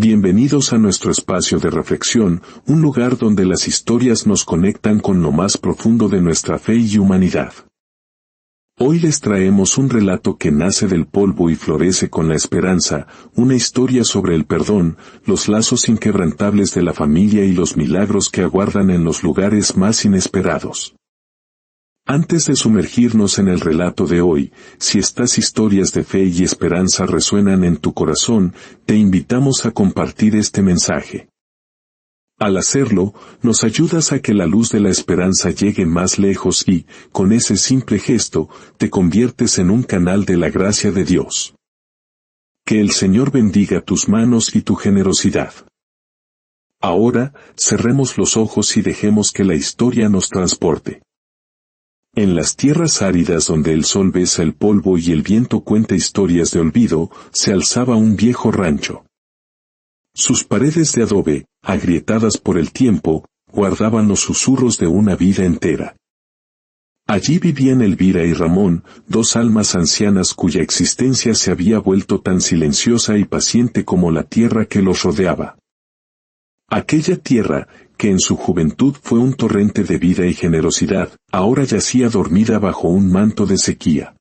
Bienvenidos a nuestro espacio de reflexión, un lugar donde las historias nos conectan con lo más profundo de nuestra fe y humanidad. Hoy les traemos un relato que nace del polvo y florece con la esperanza, una historia sobre el perdón, los lazos inquebrantables de la familia y los milagros que aguardan en los lugares más inesperados. Antes de sumergirnos en el relato de hoy, si estas historias de fe y esperanza resuenan en tu corazón, te invitamos a compartir este mensaje. Al hacerlo, nos ayudas a que la luz de la esperanza llegue más lejos y, con ese simple gesto, te conviertes en un canal de la gracia de Dios. Que el Señor bendiga tus manos y tu generosidad. Ahora, cerremos los ojos y dejemos que la historia nos transporte. En las tierras áridas donde el sol besa el polvo y el viento cuenta historias de olvido, se alzaba un viejo rancho. Sus paredes de adobe, agrietadas por el tiempo, guardaban los susurros de una vida entera. Allí vivían Elvira y Ramón, dos almas ancianas cuya existencia se había vuelto tan silenciosa y paciente como la tierra que los rodeaba. Aquella tierra, que en su juventud fue un torrente de vida y generosidad, ahora yacía dormida bajo un manto de sequía.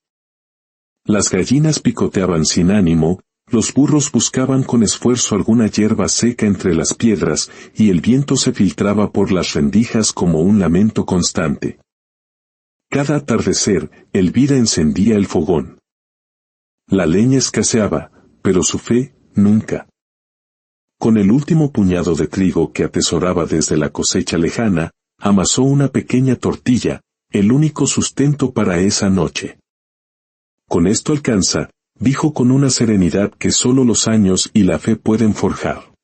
Las gallinas picoteaban sin ánimo, los burros buscaban con esfuerzo alguna hierba seca entre las piedras, y el viento se filtraba por las rendijas como un lamento constante. Cada atardecer, Elvira encendía el fogón. La leña escaseaba, pero su fe, nunca. Con el último puñado de trigo que atesoraba desde la cosecha lejana, amasó una pequeña tortilla, el único sustento para esa noche. Con esto alcanza, dijo con una serenidad que solo los años y la fe pueden forjar.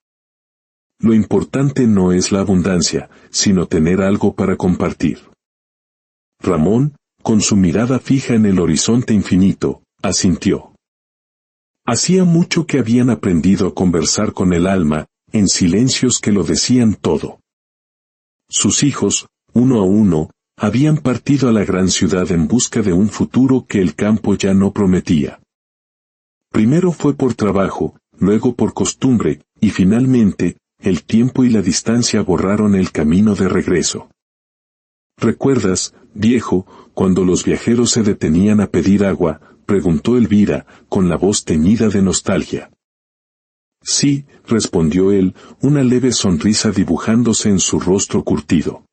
Lo importante no es la abundancia, sino tener algo para compartir. Ramón, con su mirada fija en el horizonte infinito, asintió. Hacía mucho que habían aprendido a conversar con el alma, en silencios que lo decían todo. Sus hijos, uno a uno, habían partido a la gran ciudad en busca de un futuro que el campo ya no prometía. Primero fue por trabajo, luego por costumbre, y finalmente, el tiempo y la distancia borraron el camino de regreso. ¿Recuerdas, viejo, cuando los viajeros se detenían a pedir agua?, preguntó Elvira, con la voz teñida de nostalgia. Sí, respondió él, una leve sonrisa dibujándose en su rostro curtido.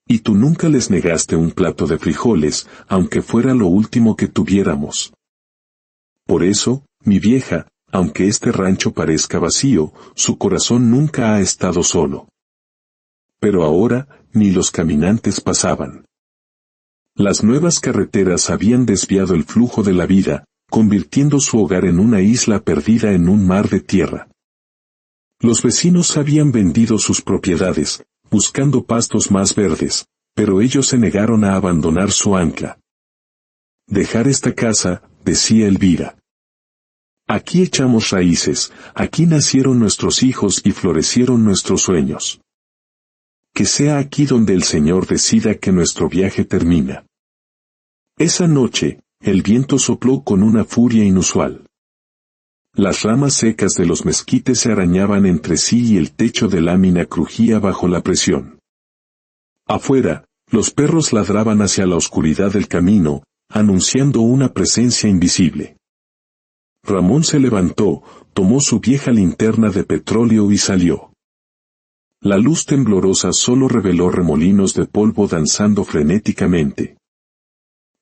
Y tú nunca les negaste un plato de frijoles, aunque fuera lo último que tuviéramos. Por eso, mi vieja, aunque este rancho parezca vacío, su corazón nunca ha estado solo. Pero ahora, ni los caminantes pasaban. Las nuevas carreteras habían desviado el flujo de la vida, convirtiendo su hogar en una isla perdida en un mar de tierra. Los vecinos habían vendido sus propiedades, buscando pastos más verdes, pero ellos se negaron a abandonar su ancla. Dejar esta casa, decía Elvira. Aquí echamos raíces, aquí nacieron nuestros hijos y florecieron nuestros sueños. Que sea aquí donde el Señor decida que nuestro viaje termina. Esa noche, el viento sopló con una furia inusual. Las ramas secas de los mezquites se arañaban entre sí y el techo de lámina crujía bajo la presión. Afuera, los perros ladraban hacia la oscuridad del camino, anunciando una presencia invisible. Ramón se levantó, tomó su vieja linterna de petróleo y salió. La luz temblorosa solo reveló remolinos de polvo danzando frenéticamente.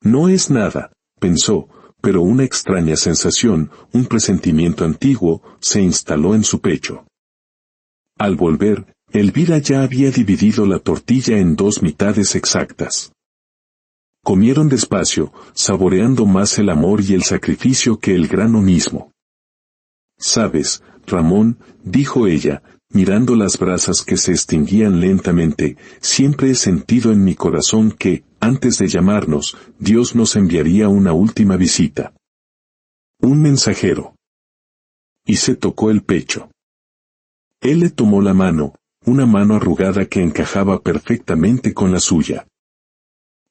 No es nada, pensó, pero una extraña sensación, un presentimiento antiguo, se instaló en su pecho. Al volver, Elvira ya había dividido la tortilla en dos mitades exactas. Comieron despacio, saboreando más el amor y el sacrificio que el grano mismo. «¿Sabes, Ramón?», dijo ella, mirando las brasas que se extinguían lentamente, «siempre he sentido en mi corazón que, antes de llamarnos, Dios nos enviaría una última visita. Un mensajero». Y se tocó el pecho. Él le tomó la mano, una mano arrugada que encajaba perfectamente con la suya.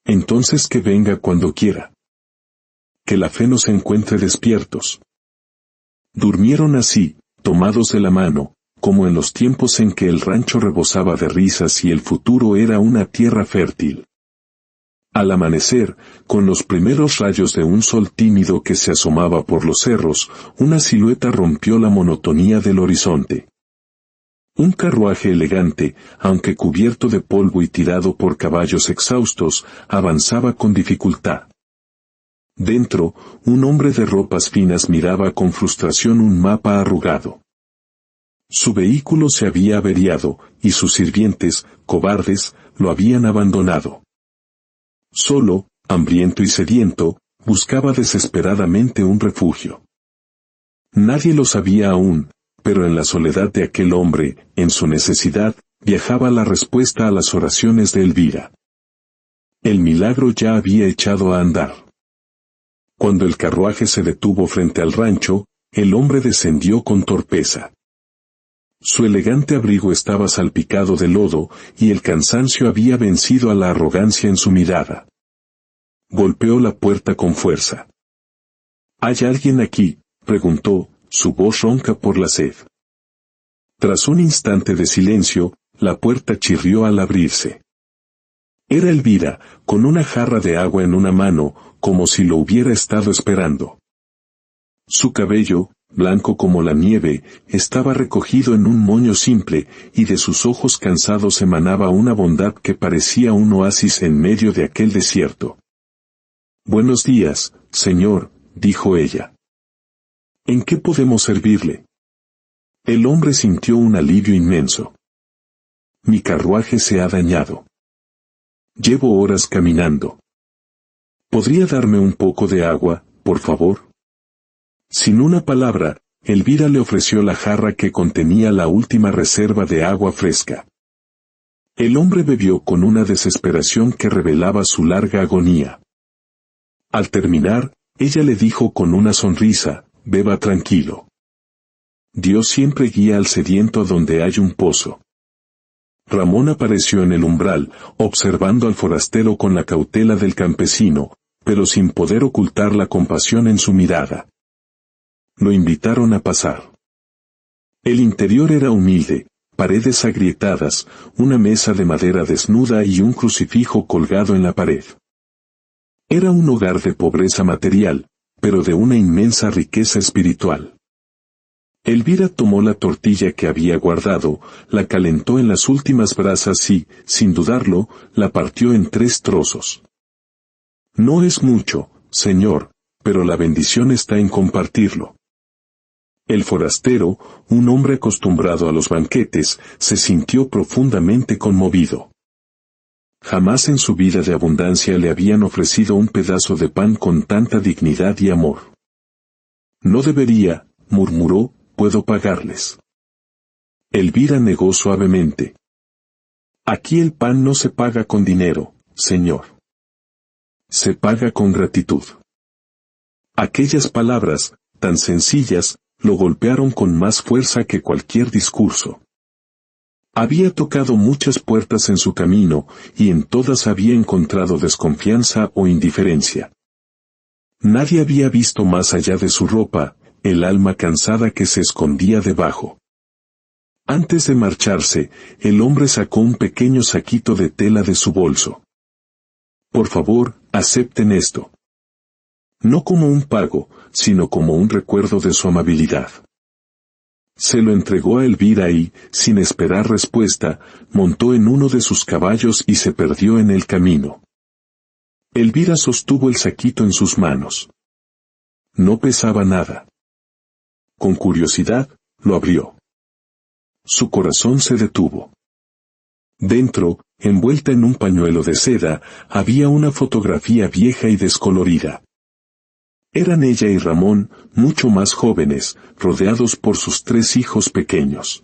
«Entonces que venga cuando quiera. Que la fe nos encuentre despiertos». Durmieron así, tomados de la mano, como en los tiempos en que el rancho rebosaba de risas y el futuro era una tierra fértil. Al amanecer, con los primeros rayos de un sol tímido que se asomaba por los cerros, una silueta rompió la monotonía del horizonte. Un carruaje elegante, aunque cubierto de polvo y tirado por caballos exhaustos, avanzaba con dificultad. Dentro, un hombre de ropas finas miraba con frustración un mapa arrugado. Su vehículo se había averiado, y sus sirvientes, cobardes, lo habían abandonado. Solo, hambriento y sediento, buscaba desesperadamente un refugio. Nadie lo sabía aún, pero en la soledad de aquel hombre, en su necesidad, viajaba la respuesta a las oraciones de Elvira. El milagro ya había echado a andar. Cuando el carruaje se detuvo frente al rancho, el hombre descendió con torpeza. Su elegante abrigo estaba salpicado de lodo, y el cansancio había vencido a la arrogancia en su mirada. Golpeó la puerta con fuerza. ¿Hay alguien aquí?, preguntó, su voz ronca por la sed. Tras un instante de silencio, la puerta chirrió al abrirse. Era Elvira, con una jarra de agua en una mano, como si lo hubiera estado esperando. Su cabello, blanco como la nieve, estaba recogido en un moño simple, y de sus ojos cansados emanaba una bondad que parecía un oasis en medio de aquel desierto. «Buenos días, señor», dijo ella. «¿En qué podemos servirle?» El hombre sintió un alivio inmenso. «Mi carruaje se ha dañado. Llevo horas caminando. ¿Podría darme un poco de agua, por favor?» Sin una palabra, Elvira le ofreció la jarra que contenía la última reserva de agua fresca. El hombre bebió con una desesperación que revelaba su larga agonía. Al terminar, ella le dijo con una sonrisa, «Beba tranquilo. Dios siempre guía al sediento a donde hay un pozo». Ramón apareció en el umbral, observando al forastero con la cautela del campesino, pero sin poder ocultar la compasión en su mirada. Lo invitaron a pasar. El interior era humilde, paredes agrietadas, una mesa de madera desnuda y un crucifijo colgado en la pared. Era un hogar de pobreza material, pero de una inmensa riqueza espiritual. Elvira tomó la tortilla que había guardado, la calentó en las últimas brasas y, sin dudarlo, la partió en 3 trozos. «No es mucho, señor, pero la bendición está en compartirlo». El forastero, un hombre acostumbrado a los banquetes, se sintió profundamente conmovido. Jamás en su vida de abundancia le habían ofrecido un pedazo de pan con tanta dignidad y amor. «No debería», murmuró, «puedo pagarles». Elvira negó suavemente. «Aquí el pan no se paga con dinero, señor. Se paga con gratitud». Aquellas palabras, tan sencillas, lo golpearon con más fuerza que cualquier discurso. Había tocado muchas puertas en su camino, y en todas había encontrado desconfianza o indiferencia. Nadie había visto más allá de su ropa, el alma cansada que se escondía debajo. Antes de marcharse, el hombre sacó un pequeño saquito de tela de su bolso. «Por favor, acepten esto». No como un pago, sino como un recuerdo de su amabilidad. Se lo entregó a Elvira y, sin esperar respuesta, montó en uno de sus caballos y se perdió en el camino. Elvira sostuvo el saquito en sus manos. No pesaba nada. Con curiosidad, lo abrió. Su corazón se detuvo. Dentro, envuelta en un pañuelo de seda, había una fotografía vieja y descolorida. Eran ella y Ramón, mucho más jóvenes, rodeados por sus 3 hijos pequeños.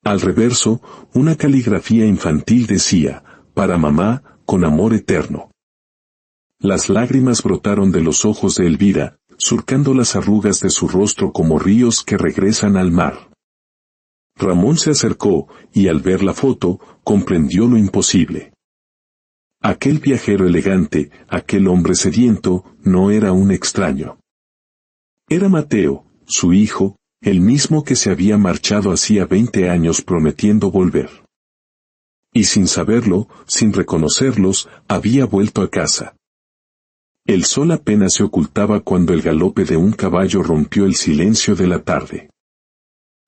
Al reverso, una caligrafía infantil decía, «Para mamá, con amor eterno». Las lágrimas brotaron de los ojos de Elvira, surcando las arrugas de su rostro como ríos que regresan al mar. Ramón se acercó, y al ver la foto, comprendió lo imposible. Aquel viajero elegante, aquel hombre sediento, no era un extraño. Era Mateo, su hijo, el mismo que se había marchado hacía 20 años prometiendo volver. Y sin saberlo, sin reconocerlos, había vuelto a casa. El sol apenas se ocultaba cuando el galope de un caballo rompió el silencio de la tarde.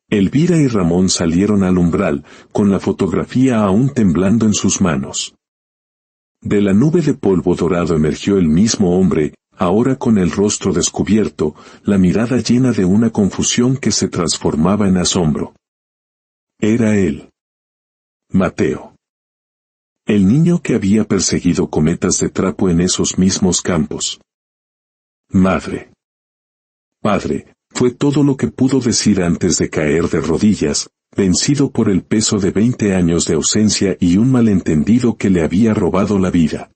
Elvira y Ramón salieron al umbral, con la fotografía aún temblando en sus manos. De la nube de polvo dorado emergió el mismo hombre, ahora con el rostro descubierto, la mirada llena de una confusión que se transformaba en asombro. Era él. Mateo. El niño que había perseguido cometas de trapo en esos mismos campos. Madre. Padre, fue todo lo que pudo decir antes de caer de rodillas, vencido por el peso de 20 años de ausencia y un malentendido que le había robado la vida.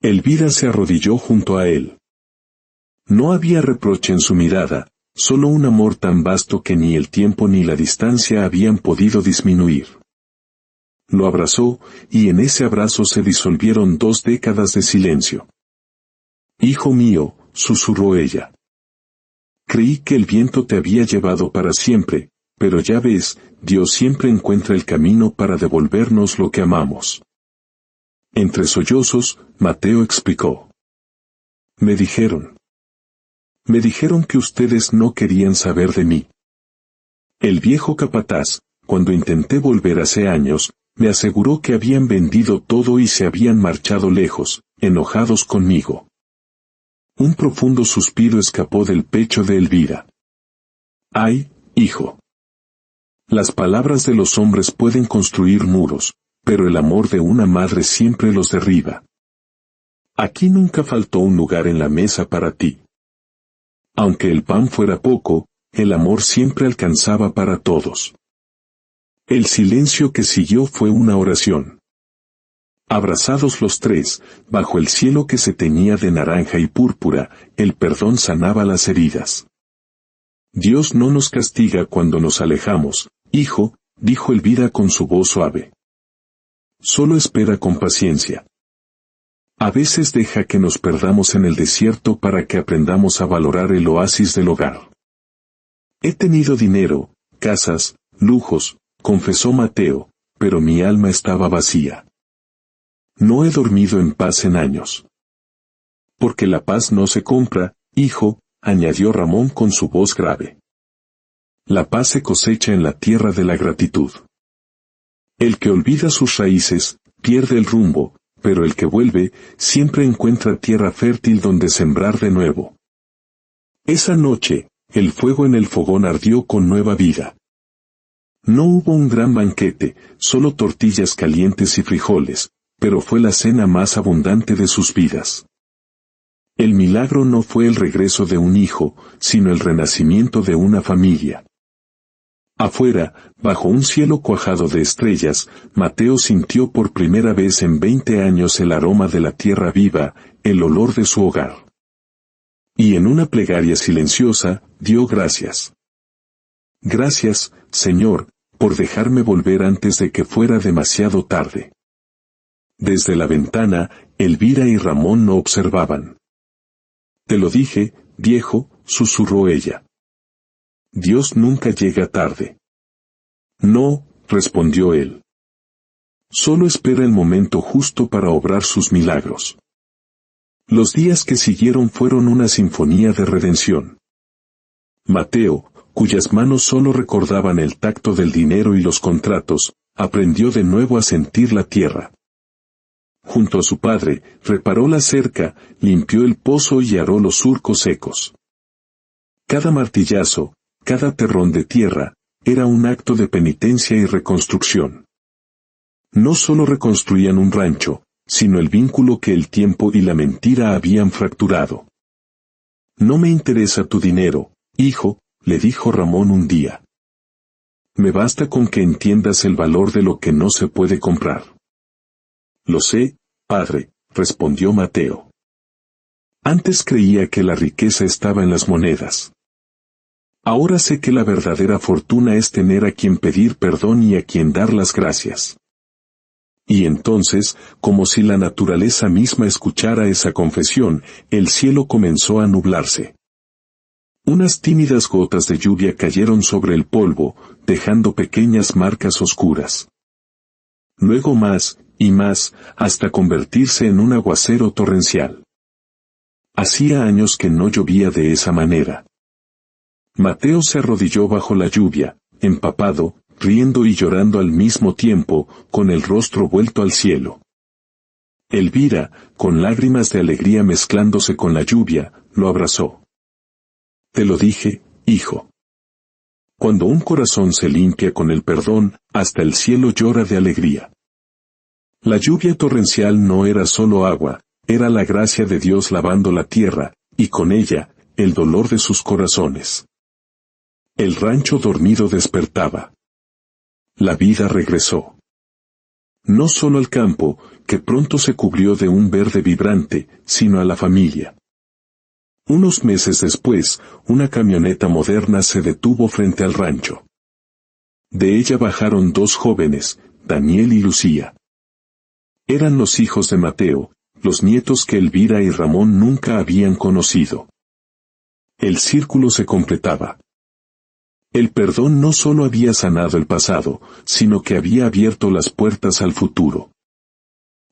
Elvira se arrodilló junto a él. No había reproche en su mirada, solo un amor tan vasto que ni el tiempo ni la distancia habían podido disminuir. Lo abrazó, y en ese abrazo se disolvieron 2 décadas de silencio. Hijo mío, susurró ella. Creí que el viento te había llevado para siempre, pero ya ves, Dios siempre encuentra el camino para devolvernos lo que amamos. Entre sollozos, Mateo explicó. Me dijeron que ustedes no querían saber de mí. El viejo capataz, cuando intenté volver hace años, me aseguró que habían vendido todo y se habían marchado lejos, enojados conmigo. Un profundo suspiro escapó del pecho de Elvira. Ay, hijo. Las palabras de los hombres pueden construir muros, pero el amor de una madre siempre los derriba. Aquí nunca faltó un lugar en la mesa para ti. Aunque el pan fuera poco, el amor siempre alcanzaba para todos. El silencio que siguió fue una oración. Abrazados los 3, bajo el cielo que se teñía de naranja y púrpura, el perdón sanaba las heridas. Dios no nos castiga cuando nos alejamos, hijo, dijo Elvira con su voz suave. Solo espera con paciencia. A veces deja que nos perdamos en el desierto para que aprendamos a valorar el oasis del hogar. He tenido dinero, casas, lujos, confesó Mateo, pero mi alma estaba vacía. No he dormido en paz en años. Porque la paz no se compra, hijo, añadió Ramón con su voz grave. La paz se cosecha en la tierra de la gratitud. El que olvida sus raíces, pierde el rumbo, pero el que vuelve, siempre encuentra tierra fértil donde sembrar de nuevo. Esa noche, el fuego en el fogón ardió con nueva vida. No hubo un gran banquete, solo tortillas calientes y frijoles, pero fue la cena más abundante de sus vidas. El milagro no fue el regreso de un hijo, sino el renacimiento de una familia. Afuera, bajo un cielo cuajado de estrellas, Mateo sintió por primera vez en 20 años el aroma de la tierra viva, el olor de su hogar. Y en una plegaria silenciosa, dio gracias. Gracias, Señor, por dejarme volver antes de que fuera demasiado tarde. Desde la ventana, Elvira y Ramón no observaban. Te lo dije, viejo, susurró ella. Dios nunca llega tarde. No, respondió él. Solo espera el momento justo para obrar sus milagros. Los días que siguieron fueron una sinfonía de redención. Mateo, cuyas manos solo recordaban el tacto del dinero y los contratos, aprendió de nuevo a sentir la tierra. Junto a su padre, reparó la cerca, limpió el pozo y aró los surcos secos. Cada martillazo, cada terrón de tierra, era un acto de penitencia y reconstrucción. No solo reconstruían un rancho, sino el vínculo que el tiempo y la mentira habían fracturado. No me interesa tu dinero, hijo, le dijo Ramón un día. Me basta con que entiendas el valor de lo que no se puede comprar. Lo sé, padre, respondió Mateo. Antes creía que la riqueza estaba en las monedas. Ahora sé que la verdadera fortuna es tener a quien pedir perdón y a quien dar las gracias. Y entonces, como si la naturaleza misma escuchara esa confesión, el cielo comenzó a nublarse. Unas tímidas gotas de lluvia cayeron sobre el polvo, dejando pequeñas marcas oscuras. Luego más, y más, hasta convertirse en un aguacero torrencial. Hacía años que no llovía de esa manera. Mateo se arrodilló bajo la lluvia, empapado, riendo y llorando al mismo tiempo, con el rostro vuelto al cielo. Elvira, con lágrimas de alegría mezclándose con la lluvia, lo abrazó. Te lo dije, hijo. Cuando un corazón se limpia con el perdón, hasta el cielo llora de alegría. La lluvia torrencial no era solo agua, era la gracia de Dios lavando la tierra, y con ella, el dolor de sus corazones. El rancho dormido despertaba. La vida regresó. No solo al campo, que pronto se cubrió de un verde vibrante, sino a la familia. Unos meses después, una camioneta moderna se detuvo frente al rancho. De ella bajaron dos jóvenes, Daniel y Lucía. Eran los hijos de Mateo, los nietos que Elvira y Ramón nunca habían conocido. El círculo se completaba. El perdón no solo había sanado el pasado, sino que había abierto las puertas al futuro.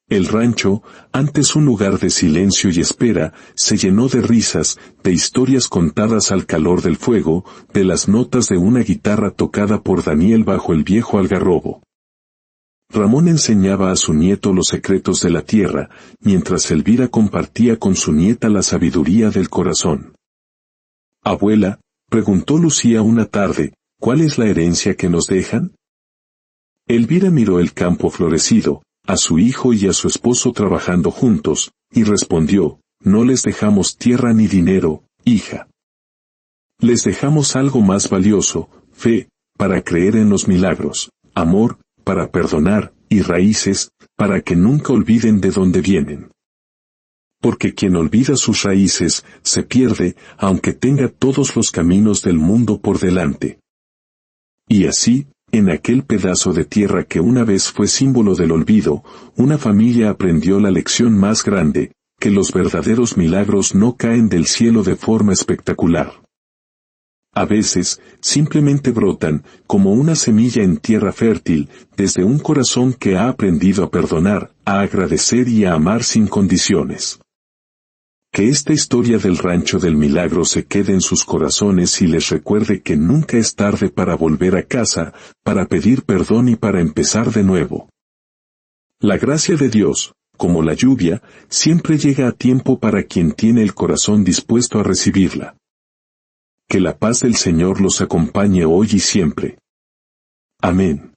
El rancho, antes un lugar de silencio y espera, se llenó de risas, de historias contadas al calor del fuego, de las notas de una guitarra tocada por Daniel bajo el viejo algarrobo. Ramón enseñaba a su nieto los secretos de la tierra, mientras Elvira compartía con su nieta la sabiduría del corazón. «Abuela», preguntó Lucía una tarde, «¿cuál es la herencia que nos dejan?» Elvira miró el campo florecido, a su hijo y a su esposo trabajando juntos, y respondió, «No les dejamos tierra ni dinero, hija. Les dejamos algo más valioso, fe, para creer en los milagros, amor, para perdonar, y raíces, para que nunca olviden de dónde vienen. Porque quien olvida sus raíces, se pierde, aunque tenga todos los caminos del mundo por delante». Y así, en aquel pedazo de tierra que una vez fue símbolo del olvido, una familia aprendió la lección más grande, que los verdaderos milagros no caen del cielo de forma espectacular. A veces, simplemente brotan, como una semilla en tierra fértil, desde un corazón que ha aprendido a perdonar, a agradecer y a amar sin condiciones. Que esta historia del rancho del milagro se quede en sus corazones y les recuerde que nunca es tarde para volver a casa, para pedir perdón y para empezar de nuevo. La gracia de Dios, como la lluvia, siempre llega a tiempo para quien tiene el corazón dispuesto a recibirla. Que la paz del Señor los acompañe hoy y siempre. Amén.